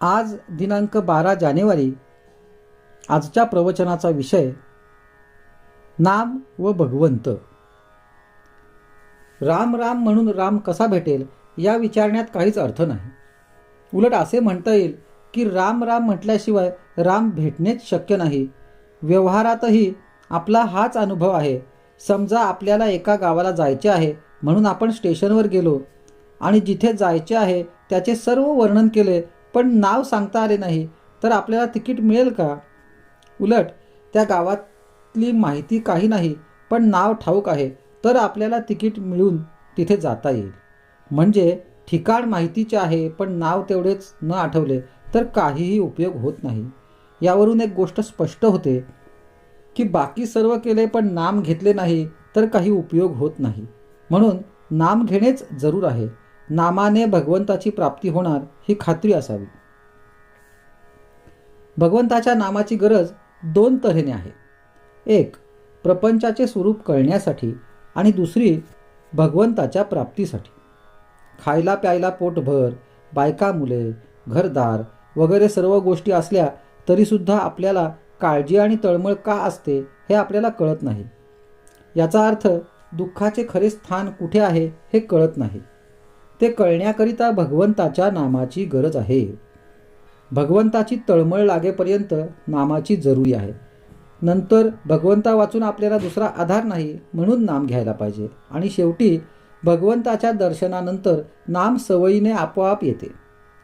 आज दिनांक 12 जानेवारी आजच्या प्रवचनाचा विषय नाम व भगवंत। राम राम म्हणून राम कसा भेटेल या विचारण्यात काहीच अर्थ नाही। उलट असे म्हणता येईल की राम राम म्हटल्याशिवाय राम भेटणेच शक्य नाही। व्यवहारातही आपला हाच अनुभव आहे। समजा आपल्याला एका गावाला जायचे आहे म्हणून आपण स्टेशनवर गेलो आणि जिथे जायचे आहे त्याचे सर्व वर्णन केले, पण नाव सांगता आले नाही तर आपल्याला तिकीट मिळेल का? उलट त्या गावातली माहिती काही नाही पण नाव ठाऊक आहे तर आपल्याला तिकीट मिळून तिथे जाता येईल। म्हणजे ठिकाण माहितीचे आहे पण नाव तेवढेच न आठवले तर काहीही उपयोग होत नाही। यावरून एक गोष्ट स्पष्ट होते की बाकी सर्व केले पण नाम घेतले नाही तर काही उपयोग होत नाही। म्हणून नाम घेणेच जरूर आहे। नामाने भगवंताची प्राप्ती होणार ही खात्री असावी। भगवंताच्या नामाची गरज दोन तऱ्हेने आहे। एक प्रपंचाचे स्वरूप कळण्यासाठी आणि दुसरी भगवंताच्या प्राप्तीसाठी। खायला प्यायला पोटभर, बायका मुले, घरदार वगैरे सर्व गोष्टी असल्या तरीसुद्धा आपल्याला काळजी आणि तळमळ का असते हे आपल्याला कळत नाही। याचा अर्थ दुःखाचे खरे स्थान कुठे आहे हे कळत नाही। ते कळण्याकरिता भगवंताच्या नामाची गरज आहे। भगवंताची तळमळ लागेपर्यंत नामाची जरुरी आहे। नंतर भगवंता वाचून आपल्याला दुसरा आधार नाही म्हणून नाम घ्यायला पाहिजे। आणि शेवटी भगवंताच्या दर्शनानंतर नाम सवयीने आपोआप येते।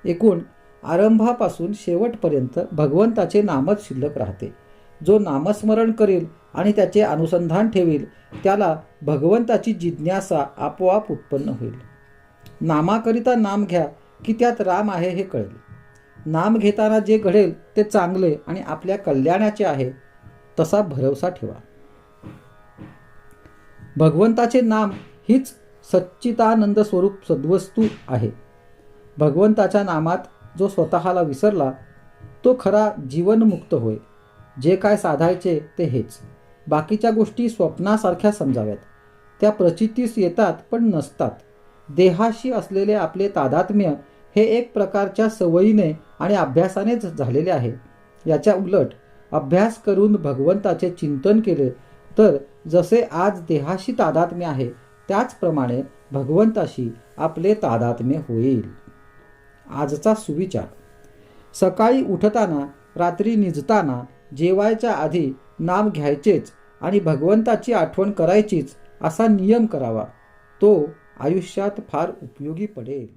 एकूण आरंभापासून शेवटपर्यंत भगवंताचे नामच शिल्लक राहते। जो नामस्मरण करेल आणि त्याचे अनुसंधान ठेवील त्याला भगवंताची जिज्ञासा आपोआप उत्पन्न होईल। नामाकरिता नाम घ्या की त्यात राम आहे हे कळेल। नाम घेताना जे घडेल ते चांगले आणि आपल्या कल्याणाचे आहे तसा भरवसा ठेवा। भगवंताचे नाम हीच सच्चिदानंद स्वरूप सद्वस्तू आहे। भगवंताच्या नामात जो स्वतःला विसरला तो खरा जीवनमुक्त होय। जे काय साधायचे ते हेच। बाकीच्या गोष्टी स्वप्नासारख्या समजाव्यात। त्या प्रचितीस येतात पण नसतात। देहाशी असलेले आपले तादात्म्य हे एक प्रकारच्या सवयीने आणि अभ्यासानेच झालेले आहे। याच्या उलट अभ्यास करून भगवंताचे चिंतन केले तर जसे आज देहाशी तादात्म्य आहे त्याचप्रमाणे भगवंताशी आपले तादात्म्य होईल। आजचा सुविचार: सकाळी उठताना, रात्री निजताना, जेवायच्या आधी नाम घ्यायचेच आणि भगवंताची आठवण करायचीच असा नियम करावा। तो आयुष्यात फार उपयोगी पडेल।